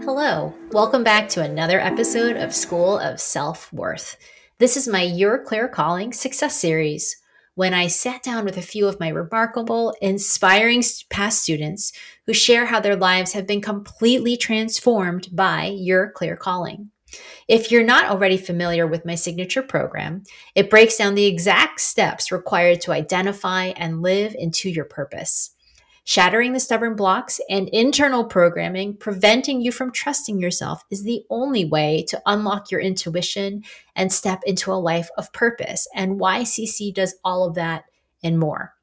Hello, welcome back to another episode of School of Self-Worth. This is my Your Clear Calling Success Series, when I sat down with a few of my remarkable, inspiring past students who share how their lives have been completely transformed by Your Clear Calling. If you're not already familiar with my signature program, it breaks down the exact steps required to identify and live into your purpose. Shattering the stubborn blocks and internal programming preventing you from trusting yourself is the only way to unlock your intuition and step into a life of purpose. And YCC does all of that and more.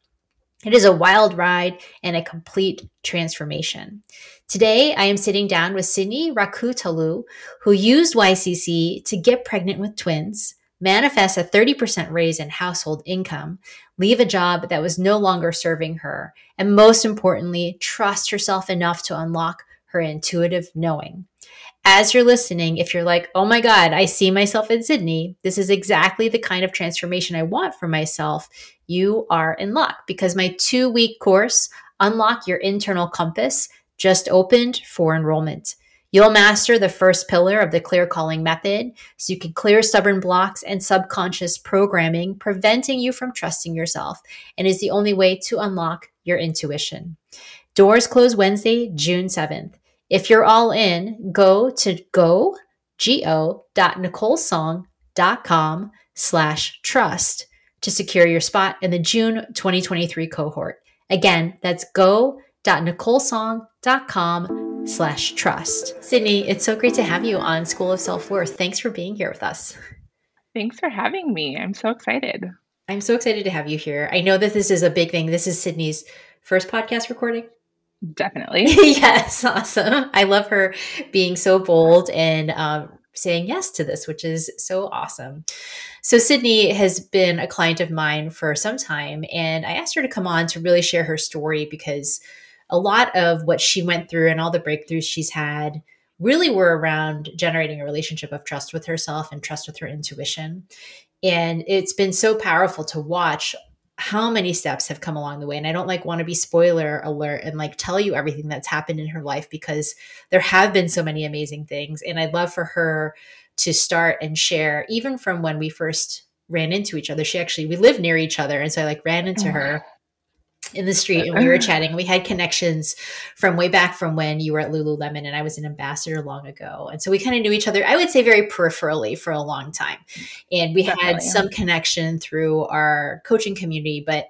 It is a wild ride and a complete transformation. Today, I am sitting down with Sydney Ratukalou, who used YCC to get pregnant with twins, manifest a 30% raise in household income, leave a job that was no longer serving her, and most importantly, trust herself enough to unlock her intuitive knowing. As you're listening, if you're like, oh my God, I see myself in Sydney, this is exactly the kind of transformation I want for myself, you are in luck, because my 2-week course, Unlock Your Internal Compass, just opened for enrollment. You'll master the first pillar of the clear calling method so you can clear stubborn blocks and subconscious programming preventing you from trusting yourself, and is the only way to unlock your intuition. Doors close Wednesday, June 7th. If you're all in, go to go.nicolesong.com/trust to secure your spot in the June 2023 cohort. Again, that's go.nicolesong.com/trust. Sydney, it's so great to have you on School of Self-Worth. Thanks for being here with us. Thanks for having me. I'm so excited. I'm so excited to have you here. I know that this is a big thing. This is Sydney's first podcast recording. Definitely. Yes, awesome. I love her being so bold and saying yes to this, which is so awesome. So Sydney has been a client of mine for some time, and I asked her to come on to really share her story because a lot of what she went through and all the breakthroughs she's had really were around generating a relationship of trust with herself and trust with her intuition. And it's been so powerful to watch how many steps have come along the way. And I don't want to be spoiler alert and tell you everything that's happened in her life, because there have been so many amazing things. And I'd love for her to start and share, even from when we first ran into each other. We lived near each other. And so I ran into her in the street and we were chatting. We had connections from way back from when you were at Lululemon and I was an ambassador long ago. And so we kind of knew each other, I would say very peripherally, for a long time. And we had some connection through our coaching community, but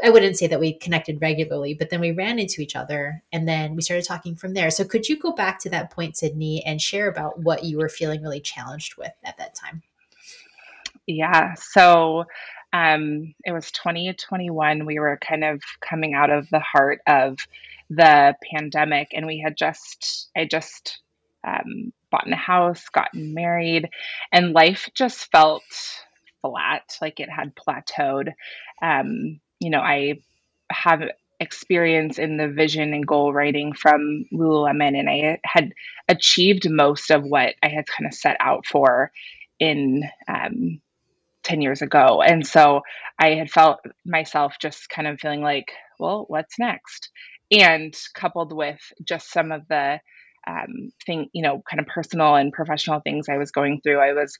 I wouldn't say that we connected regularly. But then we ran into each other and then we started talking from there. So could you go back to that point, Sydney, and share about what you were feeling really challenged with at that time? Yeah. So it was 2021. We were kind of coming out of the heart of the pandemic, and I just bought in a house, gotten married, and life just felt flat, like it had plateaued. I have experience in the vision and goal writing from Lululemon, and I had achieved most of what I had kind of set out for in 10 years ago. And so I had felt myself just kind of feeling like, well, what's next? And coupled with just some of the kind of personal and professional things I was going through, I was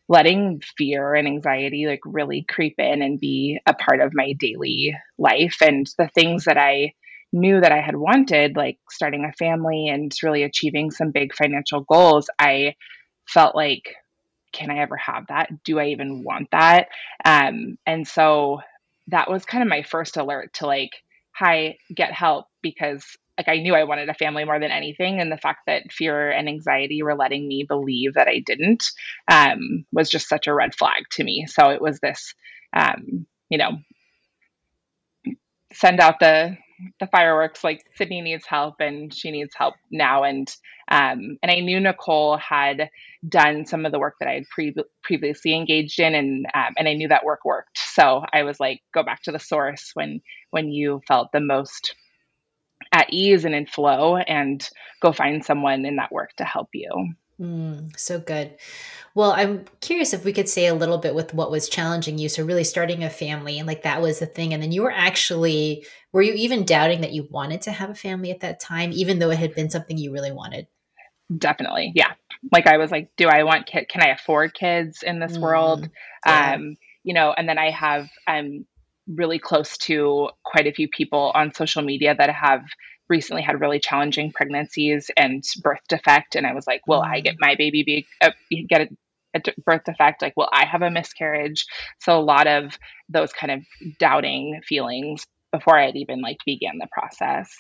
letting fear and anxiety really creep in and be a part of my daily life. And the things that I knew that I had wanted, like starting a family and really achieving some big financial goals, I felt like, can I ever have that? Do I even want that? And so that was kind of my first alert to hi, get help, because I knew I wanted a family more than anything. And the fact that fear and anxiety were letting me believe that I didn't, was just such a red flag to me. So it was this, send out the fireworks, Sydney needs help and she needs help now. And I knew Nicole had done some of the work that I had previously engaged in, and I knew that work worked. So I was go back to the source when you felt the most at ease and in flow, and go find someone in that work to help you. So good. Well, I'm curious if we could say a little bit with what was challenging you. So really starting a family, and that was the thing. And then you were you even doubting that you wanted to have a family at that time, even though it had been something you really wanted? Definitely. Yeah. Like I was like, do I want can I afford kids in this world? Mm, yeah. And then I'm really close to quite a few people on social media that have recently had really challenging pregnancies and birth defect. And I was like, will I get Mm. my baby get a birth defect? Like, will I have a miscarriage? So a lot of those kind of doubting feelings before I'd even like began the process.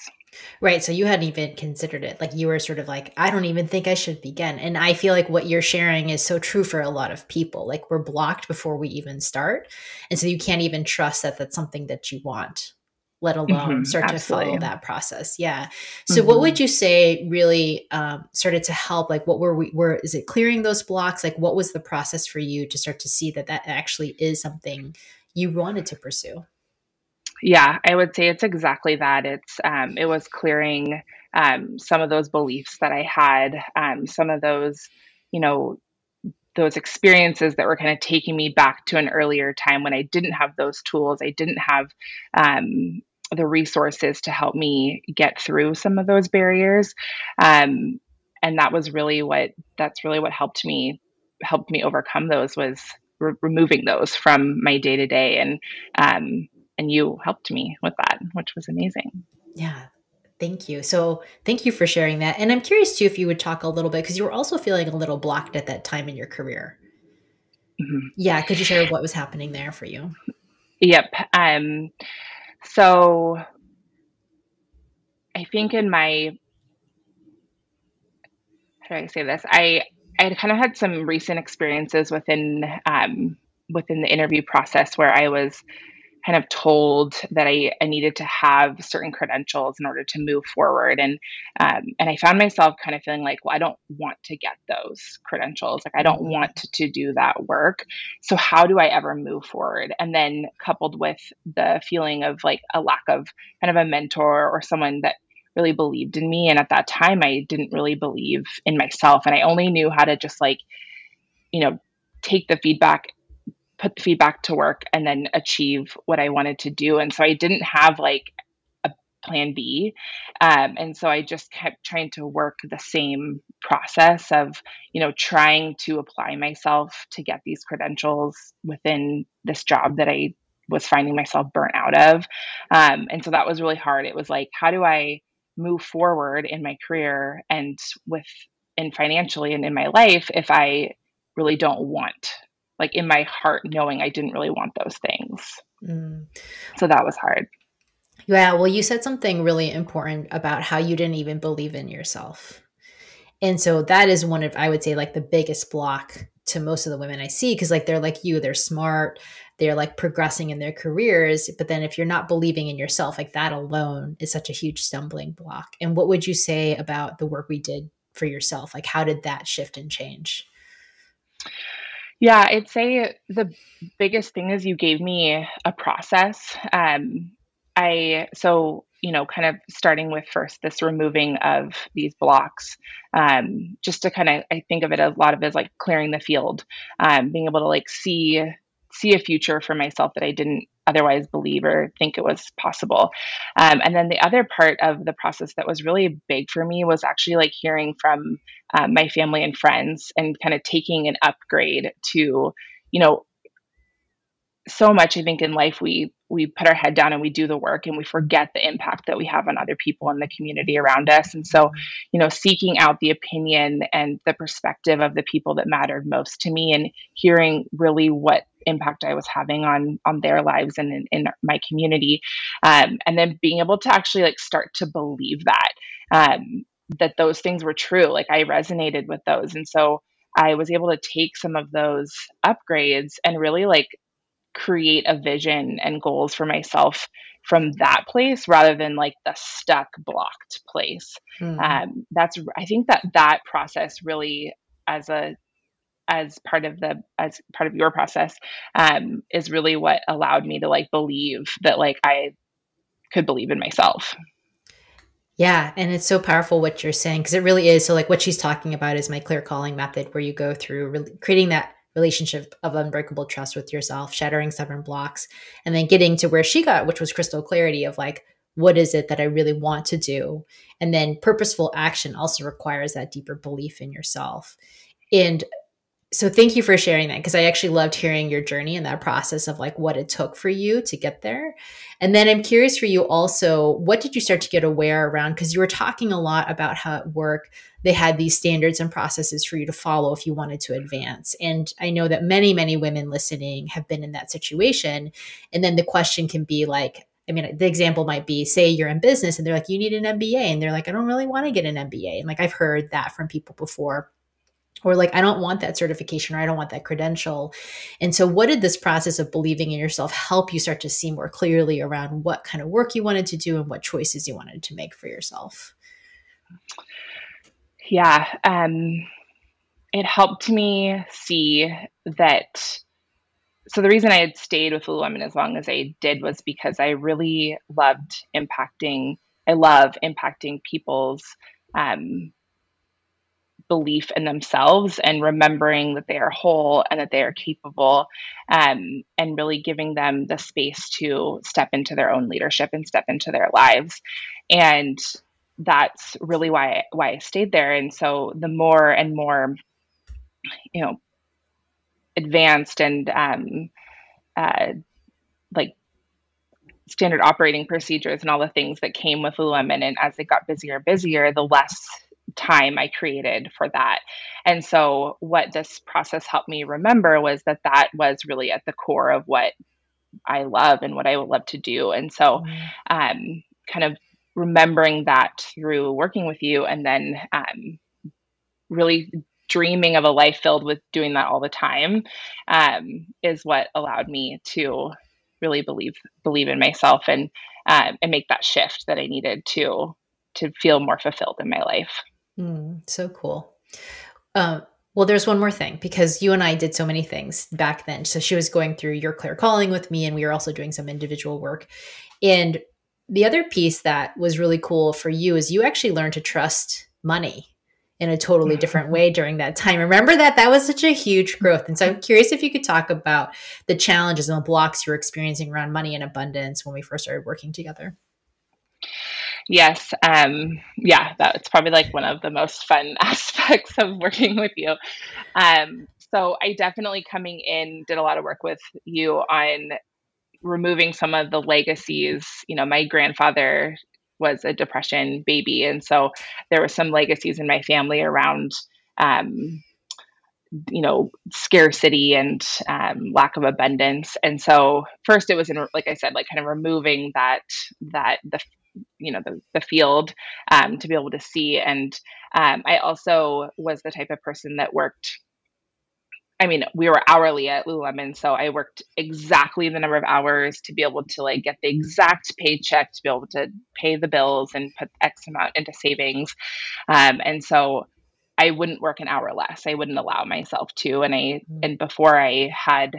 Right. So you hadn't even considered it. Like you were sort of like, I don't even think I should begin. And I feel like what you're sharing is so true for a lot of people. Like we're blocked before we even start. And so you can't even trust that that's something that you want, let alone start to follow Absolutely. that process. Yeah. So what would Hmm. you say really started to help? Like what is it clearing those blocks? Like what was the process for you to start to see that that actually is something you wanted to pursue? Yeah, I would say it's exactly that. It was clearing some of those beliefs that I had, some of those, you know, those experiences that were kind of taking me back to an earlier time when I didn't have those tools. I didn't have um, the resources to help me get through some of those barriers, um, and that's really what helped me overcome those was removing those from my day to day, and you helped me with that, which was amazing. Yeah. Thank you. So, thank you for sharing that. And I'm curious too if you would talk a little bit because you were also feeling a little blocked at that time in your career. Mhm. Yeah. Could you share what was happening there for you? Yep. So I think in my how do I say this? I kind of had some recent experiences within the interview process where I was kind of told that I needed to have certain credentials in order to move forward. And I found myself kind of feeling like, well, I don't want to get those credentials. Like I don't Mm, want to do that work. So how do I ever move forward? And then coupled with the feeling of like a lack of kind of a mentor or someone that really believed in me. And at that time I didn't really believe in myself. And I only knew how to just like, you know, take the feedback, put the feedback to work, and then achieve what I wanted to do. And so I didn't have like a plan B. And so I just kept trying to work the same process of, trying to apply myself to get these credentials within this job that I was finding myself burnt out of. And so that was really hard. It was like, how do I move forward in my career with, and financially and in my life if I really don't want, like in my heart, knowing I didn't really want those things. mm. So that was hard. Yeah. Well, you said something really important about how you didn't even believe in yourself. And so that is one of, I would say, like the biggest block to most of the women I see, because like they're like you, they're smart, they're like progressing in their careers. But then if you're not believing in yourself, like that alone is such a huge stumbling block. And what would you say about the work we did for yourself? Like, how did that shift and change? Yeah, I'd say the biggest thing is you gave me a process. Kind of starting with first this removing of these blocks, just to kind of, I think of it a lot of as like clearing the field, being able to like see a future for myself that I didn't otherwise believe or think it was possible. And then the other part of the process that was really big for me was actually like hearing from my family and friends and kind of taking an upgrade to, you know, so much I think in life we put our head down and we do the work and we forget the impact that we have on other people in the community around us. And so, seeking out the opinion and the perspective of the people that mattered most to me and hearing really what impact I was having on their lives and in my community. And then being able to actually like start to believe that those things were true. Like I resonated with those. And so I was able to take some of those upgrades and really like create a vision and goals for myself from that place rather than like the stuck blocked place. Mm. I think that process really as a as part of your process, is really what allowed me to like believe that like I could believe in myself. Yeah, and it's so powerful what you're saying because it really is. So, like, what she's talking about is my clear calling method, where you go through creating that relationship of unbreakable trust with yourself, shattering stubborn blocks, and then getting to where she got, which was crystal clarity of like what is it that I really want to do? And then purposeful action also requires that deeper belief in yourself. And so thank you for sharing that, because I actually loved hearing your journey and that process of like what it took for you to get there. And then I'm curious for you also, what did you start to get aware around? Because you were talking a lot about how at work they had these standards and processes for you to follow if you wanted to advance. And I know that many, many women listening have been in that situation. And then the question can be like, I mean, the example might be, say you're in business and they're like, you need an MBA. And they're like, I don't really want to get an MBA. And like, I've heard that from people before. Or like, I don't want that certification, or I don't want that credential. And so what did this process of believing in yourself help you start to see more clearly around what kind of work you wanted to do and what choices you wanted to make for yourself? Yeah. It helped me see that. So the reason I had stayed with Lululemon as long as I did was because I really loved impacting. I love impacting people's belief in themselves and remembering that they are whole and that they are capable, and really giving them the space to step into their own leadership and step into their lives. And that's really why I stayed there. And so the more and more, advanced and like standard operating procedures and all the things that came with Lululemon, and as it got busier and busier, the less time I created for that. And so what this process helped me remember was that was really at the core of what I love and what I would love to do. And so kind of remembering that through working with you, and then really dreaming of a life filled with doing that all the time, is what allowed me to really believe in myself and make that shift that I needed to feel more fulfilled in my life. So cool. Well, there's one more thing, because you and I did so many things back then. So she was going through Your Clear Calling with me, and we were also doing some individual work. And the other piece that was really cool for you is you actually learned to trust money in a totally different way during that time. Remember that was such a huge growth. And so I'm curious if you could talk about the challenges and the blocks you were experiencing around money and abundance when we first started working together. Yes. Yeah, that's probably like one of the most fun aspects of working with you. So I definitely, coming in, did a lot of work with you on removing some of the legacies. My grandfather was a Depression baby. And so there were some legacies in my family around, scarcity and lack of abundance. And so first it was like I said, like kind of removing the field, to be able to see. And I also was the type of person that worked. I mean, we were hourly at Lululemon, so I worked exactly the number of hours to be able to like get the exact paycheck to be able to pay the bills and put X amount into savings. And so I wouldn't work an hour less. I wouldn't allow myself to. And before I had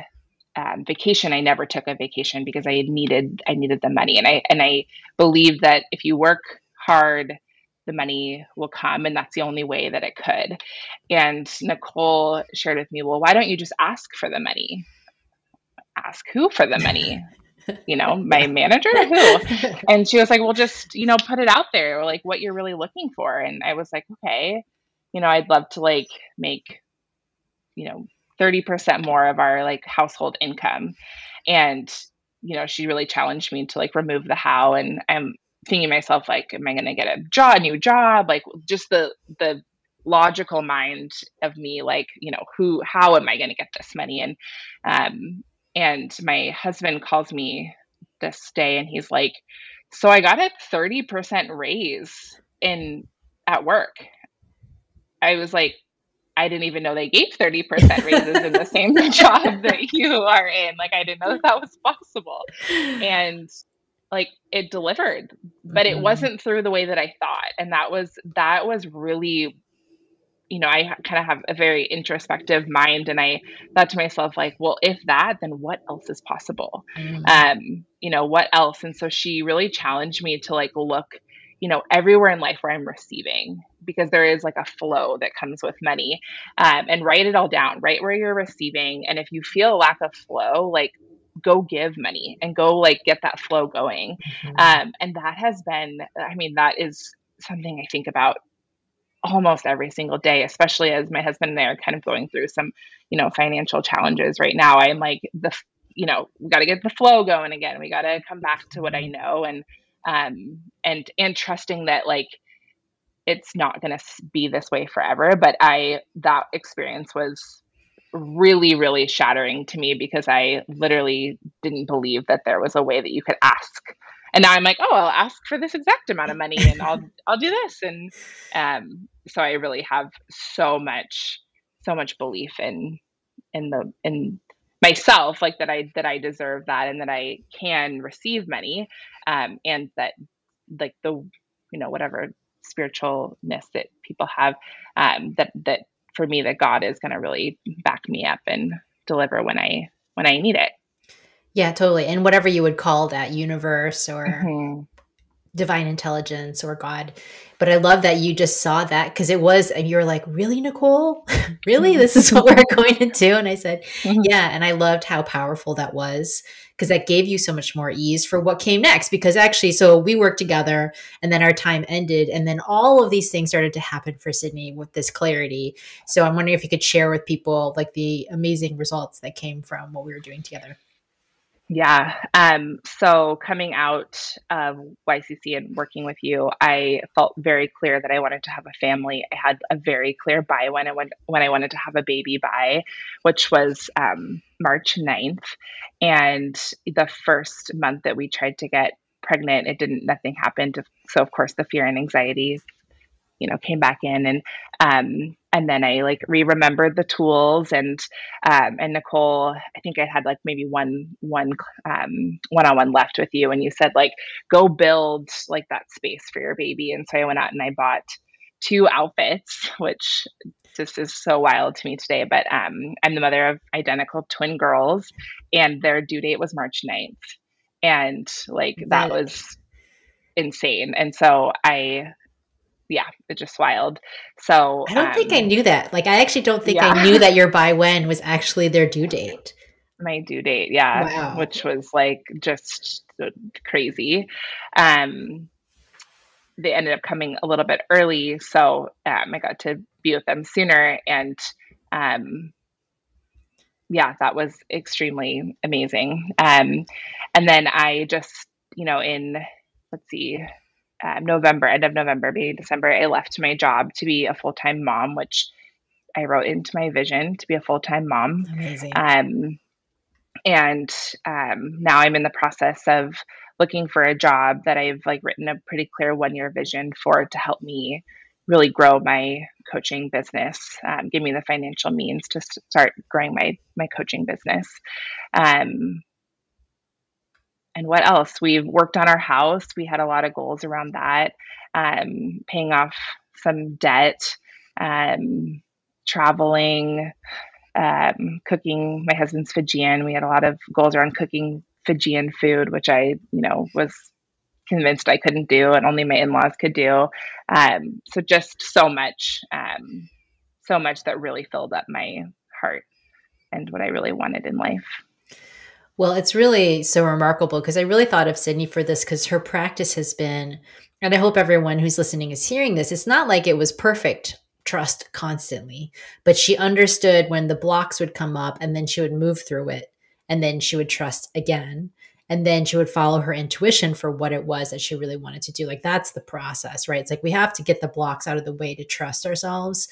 vacation, I never took a vacation because I needed the money. And I believe that if you work hard, the money will come, and that's the only way that it could. And Nicole shared with me, well, why don't you just ask for the money? Ask who for the money? My manager? Who? And she was like, well, just, put it out there, or like what you're really looking for. And I was like, okay, I'd love to like make, 30% more of our like household income. And, she really challenged me to like remove the how. And I'm thinking to myself, like, am I going to get a new job? Like just the logical mind of me, like, how am I going to get this money? And my husband calls me this day and he's like, so I got a 30% raise at work. I was like, I didn't even know they gave 30% raises in the same job that you are in. Like, I didn't know that was possible. And like, it delivered, but it wasn't through the way that I thought. And that was really, I kind of have a very introspective mind. And I thought to myself, like, well, if that, then what else is possible? What else? And so she really challenged me to like, look, everywhere in life where I'm receiving, because there is like a flow that comes with money, and write it all down, right where you're receiving. And if you feel a lack of flow, like go give money and go like get that flow going. Mhm. And that has been, I mean, that is something I think about almost every single day, especially as my husband and I are kind of going through some, financial challenges right now. I'm like we got to get the flow going again. We got to come back to what I know, and trusting that like it's not going to be this way forever. But that experience was really, really shattering to me because I literally didn't believe that there was a way that you could ask. And now I'm like, oh, I'll ask for this exact amount of money and I'll do this. And so I really have so much belief in myself, like that I deserve that and that I can receive money, and that like the whatever spiritualness that people have, that for me that God is going to really back me up and deliver when I need it. Yeah, totally. And whatever you would call that, universe or Hmm. divine intelligence or God. But I love that you just saw that because it was, and you were like, really, Nicole? Really? This is what we're going to do? And I said, yeah. And I loved how powerful that was because that gave you so much more ease for what came next. Because actually, so we worked together and then our time ended. And then all of these things started to happen for Sydney with this clarity. So I'm wondering if you could share with people like the amazing results that came from what we were doing together. Yeah. So coming out of YCC and working with you, I felt very clear that I wanted to have a family. I had a very clear by when I wanted to have a baby by, which was March 9th. And the first month that we tried to get pregnant, nothing happened. So of course the fear and anxiety came back in, and then I like remembered the tools, and Nicole, I think I had like maybe one-on-one left with you, and you said like go build like that space for your baby. And so I went out and I bought 2 outfits, which just is so wild to me today. But I'm the mother of identical twin girls, and their due date was March 9th, and like that That was insane. And so yeah, it's just wild. So, I don't think I knew that. Like, I actually don't think I yeah, knew that your by when was actually their due date. my due date, yeah, Wow. which was like just crazy. Um, they ended up coming a little bit early, so I got to be with them sooner, and um, yeah, that was extremely amazing. And then I just, in let's see, November, end of November, beginning December, I left my job to be a full time mom, which I wrote into my vision to be a full time mom. Amazing. Um, and now I'm in the process of looking for a job that I've like written a pretty clear 1 year vision for to help me really grow my coaching business, give me the financial means to start growing my coaching business. Um, and what else? We've worked on our house. We had a lot of goals around that, paying off some debt, um, traveling, cooking my husband's Fijian. We had a lot of goals around cooking Fijian food, which I, was convinced I couldn't do and only my in-laws could do. So just so much that really filled up my heart and what I really wanted in life. Well, it's really so remarkable because I really thought of Sydney for this because her practice has been, and I hope everyone who's listening is hearing this. It's not like it was perfect trust constantly, but she understood when the blocks would come up and then she would move through it and then she would trust again. And then she would follow her intuition for what it was that she really wanted to do. Like that's the process, right? It's like we have to get the blocks out of the way to trust ourselves.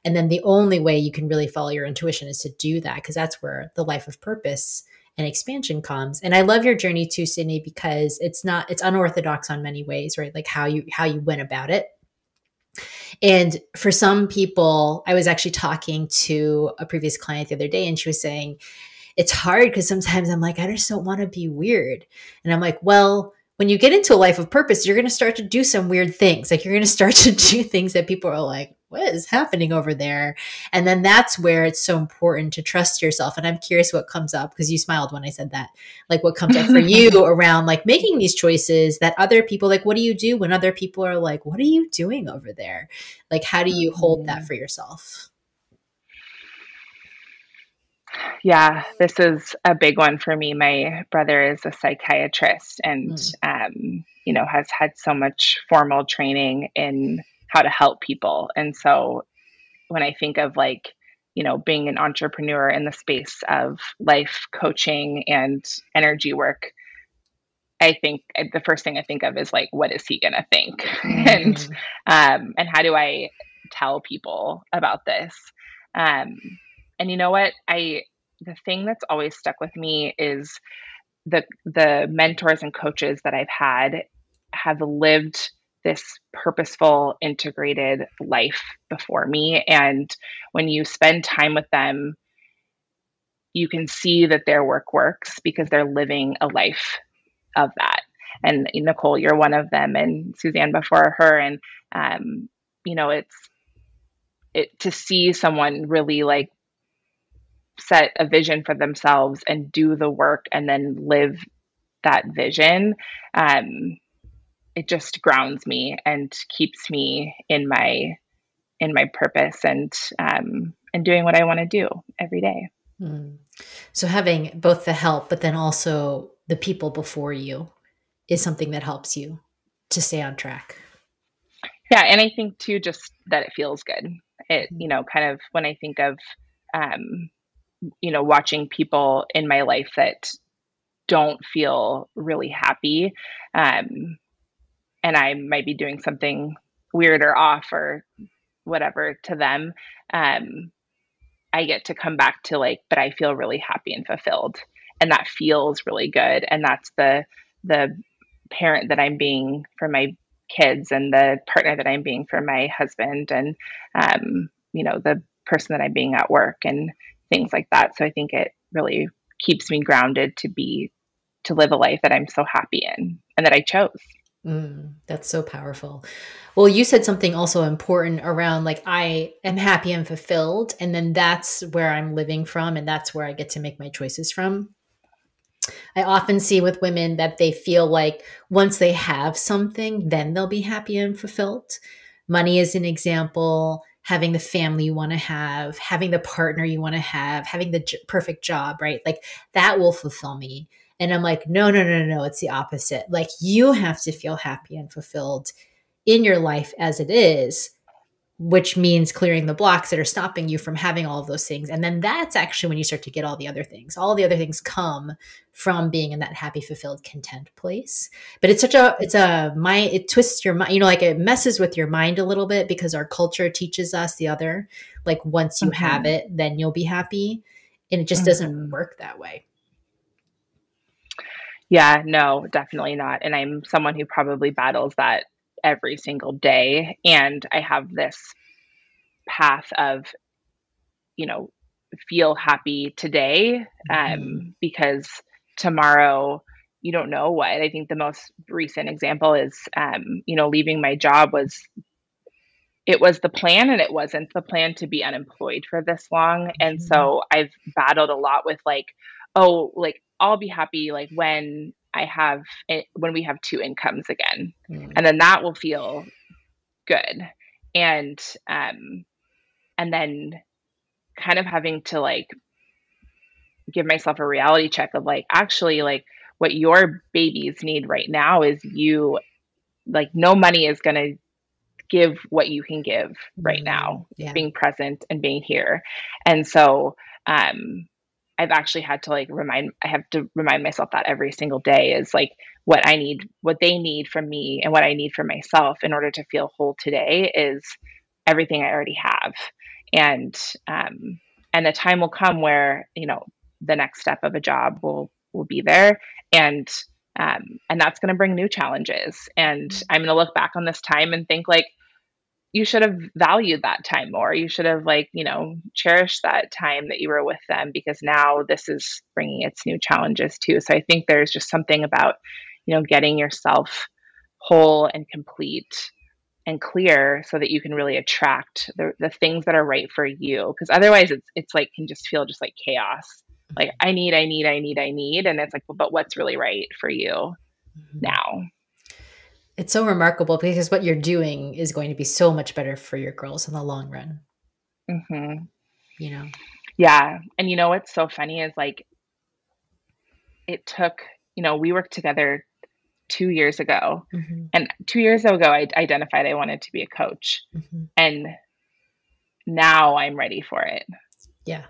And then the only way you can really follow your intuition is to do that because that's where the life of purpose and expansion comes. And I love your journey too, Sydney, because it's unorthodox on many ways, right? Like how you went about it. And for some people, I was actually talking to a previous client the other day, and she was saying, it's hard because sometimes I'm like, I just don't want to be weird. And I'm like, well, when you get into a life of purpose, you're going to start to do some weird things. Like you're going to start to do things that people are like, what is happening over there? And then that's where it's so important to trust yourself. And I'm curious what comes up because you smiled when I said that, like what comes up for you around like making these choices that other people, like, what do you do when other people are like, what are you doing over there? Like, how do you hold that for yourself? Yeah, this is a big one for me. My brother is a psychiatrist and, Mm. has had so much formal training in how to help people. And so when I think of like, being an entrepreneur in the space of life coaching and energy work, I think the first thing I think of is like, what is he going to think? Mhm. And how do I tell people about this? Um, and you know what? The thing that's always stuck with me is the mentors and coaches that I've had have lived this purposeful, integrated life before me. And when you spend time with them, you can see that their work works because they're living a life of that. And Nicole, you're one of them, and Suzanne before her. And it's it to see someone really like set a vision for themselves and do the work and then live that vision. It just grounds me and keeps me in my purpose and doing what I want to do every day. Mm. So having both the help, but then also the people before you is something that helps you to stay on track. Yeah, and I think too, just that it feels good. It, kind of when I think of, um, watching people in my life that don't feel really happy, and I might be doing something weird or off or whatever to them, um, I get to come back to like, but I feel really happy and fulfilled, and that feels really good, and that's the parent that I'm being for my kids and the partner that I'm being for my husband and the person that I'm being at work and things like that. So I think it really keeps me grounded to live a life that I'm so happy in and that I chose. That's so powerful. Well, you said something also important around like, I am happy and fulfilled. And then that's where I'm living from. And that's where I get to make my choices from. I often see with women that they feel like once they have something, then they'll be happy and fulfilled. Money is an example, having the family you want to have, having the partner you want to have, having the perfect job, right? Like that will fulfill me. And I'm like, no, no, no, no, no. It's the opposite. Like you have to feel happy and fulfilled in your life as it is, which means clearing the blocks that are stopping you from having all of those things. And then that's actually when you start to get all the other things. All the other things come from being in that happy, fulfilled, content place. But it twists your mind, like it messes with your mind a little bit because our culture teaches us the other, like once you have Hmm. it, then you'll be happy. And it just doesn't Hmm. work that way. Yeah, no, definitely not. And I'm someone who probably battles that every single day. And I have this path of, you know, feel happy today, Mhm. because tomorrow you don't know what. I think the most recent example is, leaving my job it was the plan and it wasn't the plan to be unemployed for this long. And Mhm. so I've battled a lot with like, oh, like I'll be happy like when we have two incomes again. Mhm. And then that will feel good. And and then kind of having to like give myself a reality check of like actually like what your babies need right now is you, like no money is going to give what you can give right now. It's Yeah. being present and being here. And so um I've actually had to like I have to remind myself that every single day is like what they need from me and what I need from myself in order to feel whole today is everything I already have. And um and the time will come where, the next step of a job will be there. And and that's going to bring new challenges. And I'm going to look back on this time and think like, you should have valued that time more. You should have like, cherished that time that you were with them because now this is bringing its new challenges too. So I think there's just something about, getting yourself whole and complete and clear so that you can really attract the things that are right for you. Because otherwise it's like can just feel just like chaos. Like I need, I need, I need, I need. And it's like, well, but what's really right for you Mhm. now? It's so remarkable because what you're doing is going to be so much better for your girls in the long run, Hmm. you know? Yeah. And what's so funny is like it took, we worked together 2 years ago. Mm-hmm. And 2 years ago, I identified I wanted to be a coach. Mm-hmm. And now I'm ready for it. Yeah.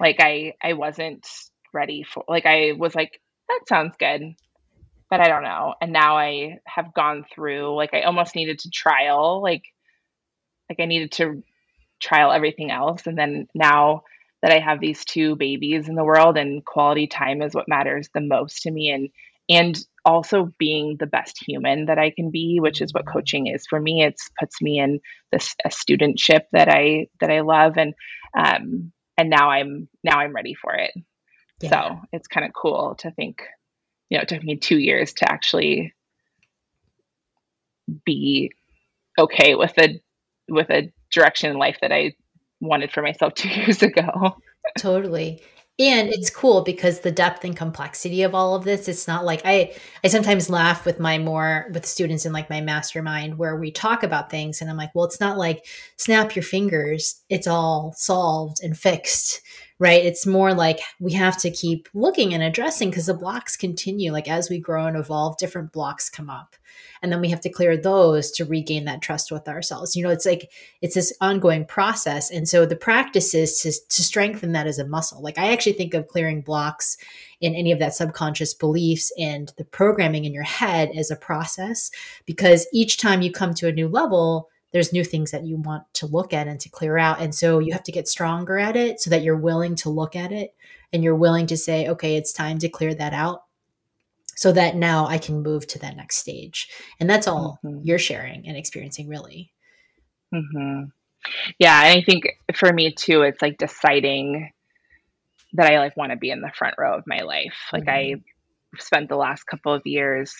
Like I wasn't ready for, like, I was like, that sounds good, but I don't know. And now I have gone through, like, I almost needed to trial, like I needed to trial everything else. And then now that I have these two babies in the world and quality time is what matters the most to me, and also being the best human that I can be, which is what coaching is for me. It's puts me in this a studentship that I love, and now I'm ready for it. Yeah. So it's kind of cool to think, it took me 2 years to actually be okay with a direction in life that I wanted for myself 2 years ago. Totally. And it's cool because the depth and complexity of all of this, it's not like I sometimes laugh with with students in like my mastermind where we talk about things and I'm like, well, it's not like snap your fingers, it's all solved and fixed, right? It's more like we have to keep looking and addressing because the blocks continue. Like as we grow and evolve, different blocks come up. And then we have to clear those to regain that trust with ourselves. It's like it's this ongoing process. And so the practice is to strengthen that as a muscle. Like I actually think of clearing blocks in any of that subconscious beliefs and the programming in your head as a process, because each time you come to a new level, there's new things that you want to look at and to clear out. And so you have to get stronger at it so that you're willing to look at it and you're willing to say, okay, it's time to clear that out so that now I can move to that next stage. And that's all Mm-hmm. you're sharing and experiencing, really. Mm-hmm. Yeah, and I think for me too, it's like deciding that I like want to be in the front row of my life. Like I spent the last couple of years,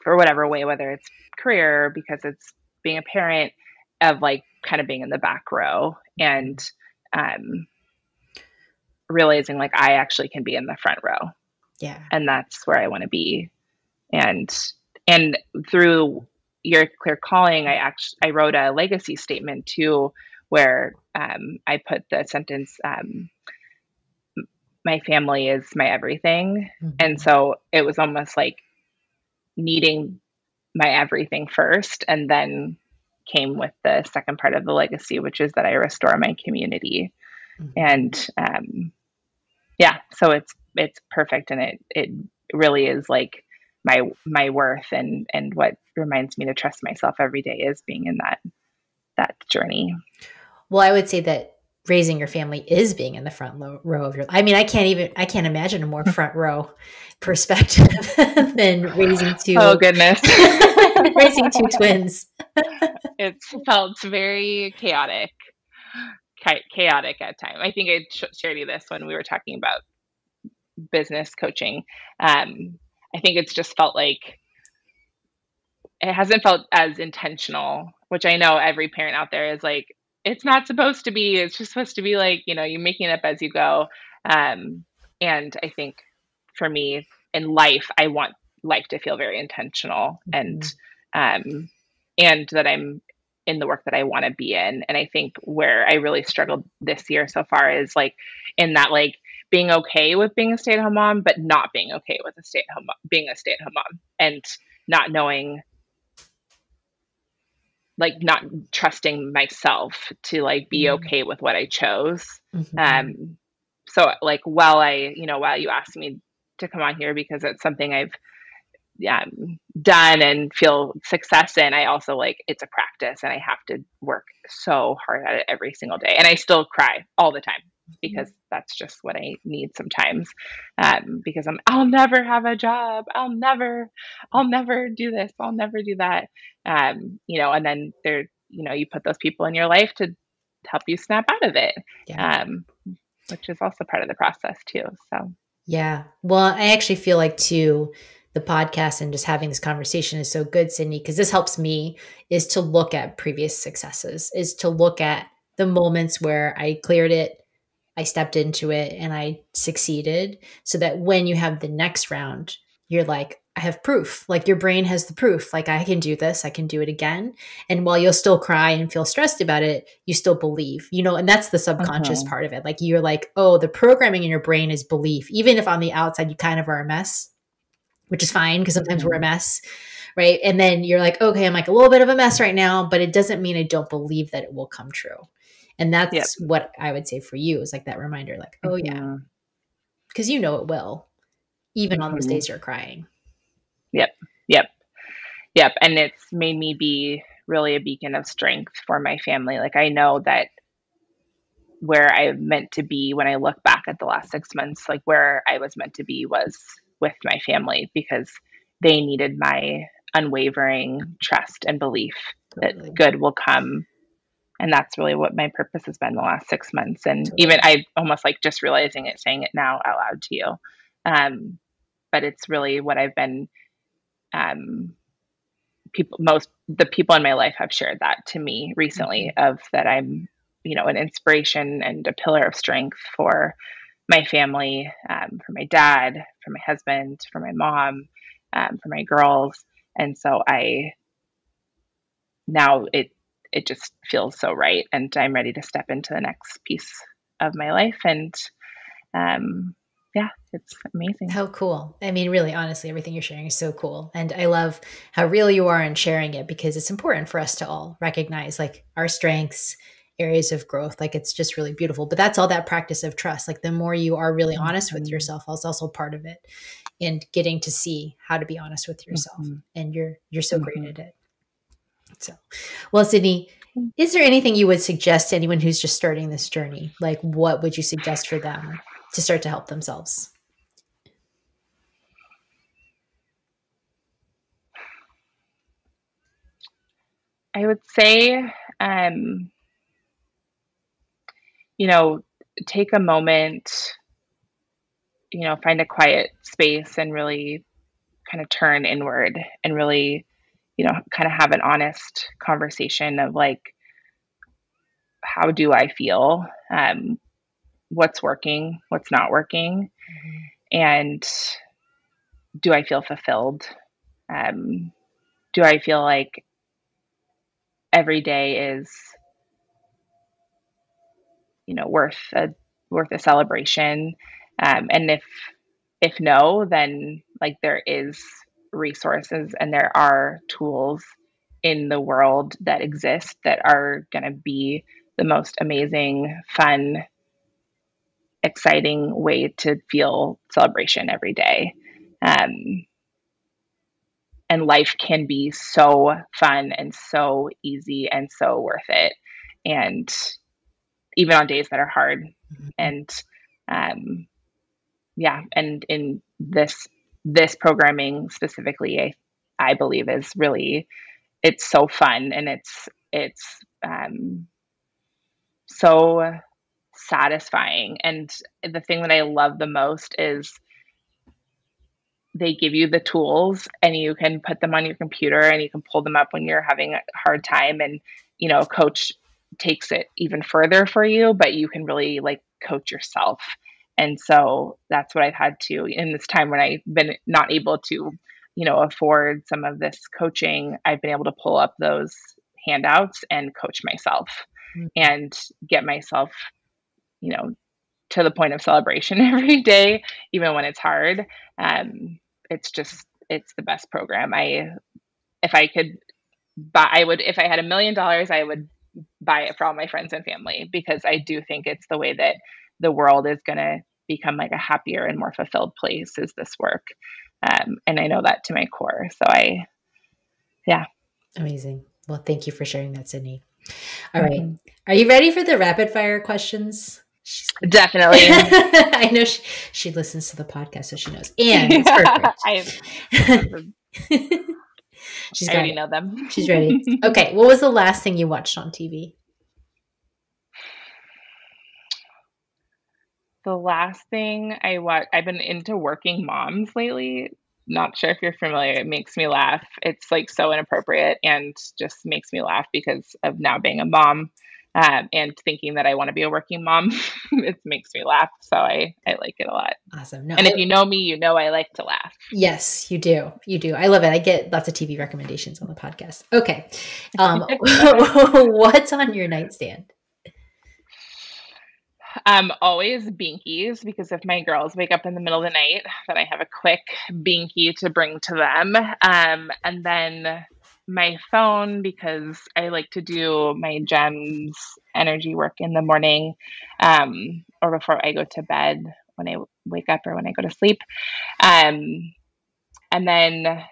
for whatever way, whether it's career, because it's being a parent, of like kind of being in the back row and realizing like I actually can be in the front row. Yeah. And that's where I want to be. And through your clear calling, I wrote a legacy statement too, where I put the sentence, my family is my everything. Mm-hmm. And so it was almost like needing my everything first, and then came with the second part of the legacy, which is that I restore my community. Mm-hmm. And yeah, so it's perfect, and it really is like my worth, and what reminds me to trust myself every day is being in that journey. Well, I would say that raising your family is being in the front row of your, I mean, I can't imagine a more front row perspective than raising two. Oh goodness. Raising two twins. It's felt very chaotic at times. I think I shared you this when we were talking about business coaching. I think it's just felt like it hasn't felt as intentional, which I know every parent out there is like, it's not supposed to be. It's just supposed to be like, you're making it up as you go. And I think for me in life, I want life to feel very intentional, and that I'm in the work that I want to be in. And I think where I really struggled this year so far is like in that, like being okay with being a stay-at-home mom, but not being okay with being a stay-at-home mom, and not knowing, like not trusting myself to like be okay with what I chose. Mm-hmm. So like while you asked me to come on here because it's something I've done and feel success in, I also like, it's a practice and I have to work so hard at it every single day. And I still cry all the time because that's just what I need sometimes. Because I'll never have a job. I'll never do this. I'll never do that. And then there, you put those people in your life to help you snap out of it. Yeah. Which is also part of the process too. So, yeah. Well, I actually feel like too, the podcast and just having this conversation is so good, Sydney, because this helps me is to look at previous successes, is to look at the moments where I cleared it, I stepped into it, and I succeeded, so that when you have the next round, you're like, I have proof. Like your brain has the proof. Like I can do this, I can do it again. And while you'll still cry and feel stressed about it, you still believe, and that's the subconscious part of it. Like you're like, oh, the programming in your brain is belief. Even if on the outside you kind of are a mess, which is fine because sometimes we're a mess, right? And then you're like, okay, I'm like a little bit of a mess right now, but it doesn't mean I don't believe that it will come true. And that's what I would say for you is like that reminder, like, oh yeah, because it will, even on those days you're crying. Yep. And it's made me be really a beacon of strength for my family. Like I know that where I meant to be when I look back at the last 6 months, like where I was meant to be was with my family because they needed my unwavering trust and belief that good will come. And that's really what my purpose has been the last 6 months. And even I almost like just realizing it, saying it now out loud to you. But it's really what I've been, the people in my life have shared that to me recently of that I'm, an inspiration and a pillar of strength for my family, for my dad, for my husband, for my mom, for my girls. And so now it just feels so right. And I'm ready to step into the next piece of my life. And, it's amazing. How cool. I mean, really, honestly, everything you're sharing is so cool. And I love how real you are in sharing it because it's important for us to all recognize like our strengths, areas of growth. Like it's just really beautiful. But that's all that practice of trust. Like the more you are really honest with yourself, is also part of it. And getting to see how to be honest with yourself. And you're so great at it. So, well, Sydney, is there anything you would suggest to anyone who's just starting this journey? Like what would you suggest for them to start to help themselves? I would say, take a moment, find a quiet space and really kind of turn inward and really, kind of have an honest conversation of like, how do I feel? What's working? What's not working? And do I feel fulfilled? Do I feel like every day is, worth a celebration? And if no, then like there is resources and there are tools in the world that exist that are going to be the most amazing, fun, exciting way to feel celebration every day. And life can be so fun and so easy and so worth it. And even on days that are hard. And, and in this programming specifically, I believe is really, it's so fun and it's so satisfying. And the thing that I love the most is they give you the tools and you can put them on your computer and you can pull them up when you're having a hard time. And, a coach takes it even further for you, but you can really like coach yourself. And so that's what I've had to in this time when I've been not able to, afford some of this coaching. I've been able to pull up those handouts and coach myself and get myself, to the point of celebration every day, even when it's hard. It's the best program. If I had $1 million, I would buy it for all my friends and family, because I do think it's the way that the world is going to become like a happier and more fulfilled place is this work. And I know that to my core. So Amazing. Well, thank you for sharing that, Sydney. All right. Are you ready for the rapid fire questions? Definitely. I know she listens to the podcast, so she knows. And it's perfect. I already know them. She's ready. Okay. What was the last thing you watched on TV? The last thing I watched, I've been into Working Moms lately. Not sure if you're familiar. It makes me laugh. It's like so inappropriate and just makes me laugh because of now being a mom. and thinking that I want to be a working mom. It makes me laugh. So I like it a lot. Awesome. No, and if you know me, you know I like to laugh. Yes, you do. You do. I love it. I get lots of TV recommendations on the podcast. Okay. What's on your nightstand? Always binkies, because if my girls wake up in the middle of the night, then I have a quick binky to bring to them. And then my phone, because I like to do my GEMS energy work in the morning, or before I go to bed, when I wake up or when I go to sleep. And then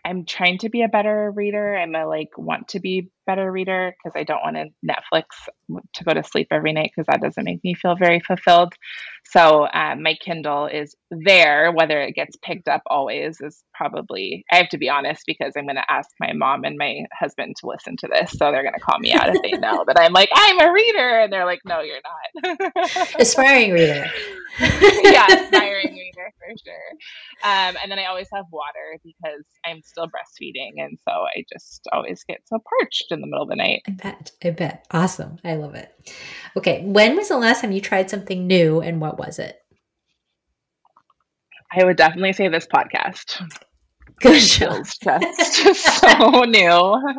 I'm trying to be a better reader. I'm want to be better reader, because I don't want to Netflix to go to sleep every night, because that doesn't make me feel very fulfilled. So my Kindle is there. Whether it gets picked up always is probably, I have to be honest, because I'm going to ask my mom and my husband to listen to this. So they're going to call me out if they know that I'm I'm a reader. And they're like, no, you're not. Aspiring reader. Yeah, aspiring reader for sure. And then I always have water, because I'm still breastfeeding. And so I just always get so parched in the middle of the night. I bet. Awesome. I love it. Okay. When was the last time you tried something new, and what was it? I would definitely say this podcast. Good job. Feels just so new.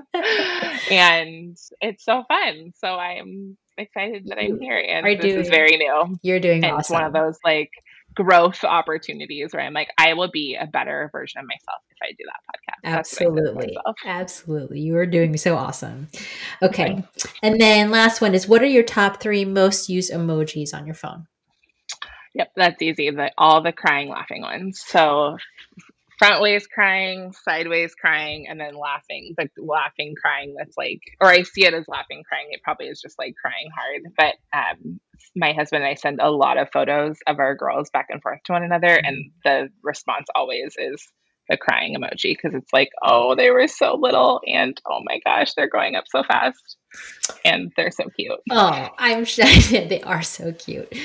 And it's so fun. So I'm excited that I'm here. And this is very new. You're doing and awesome. It's one of those growth opportunities where I'm I will be a better version of myself if I do that podcast. Absolutely. Absolutely. You are doing so awesome. Okay. And then last one is, what are your top 3 most used emojis on your phone? Yep. That's easy. All the crying, laughing ones. So front ways crying, sideways crying, and then laughing. The laughing crying that's or I see it as laughing crying. It probably is just crying hard. But my husband and I send a lot of photos of our girls back and forth to one another, and the response always is the crying emoji, because it's oh, they were so little, and oh my gosh, they're growing up so fast, and they're so cute. Oh, I'm sure they are so cute.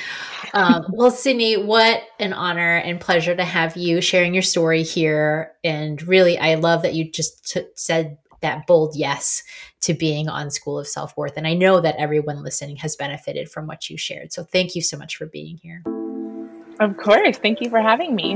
Well, Sydney, what an honor and pleasure to have you sharing your story here. And really, I love that you just said that bold yes to being on School of Self-Worth. And I know that everyone listening has benefited from what you shared. So thank you so much for being here. Of course. Thank you for having me.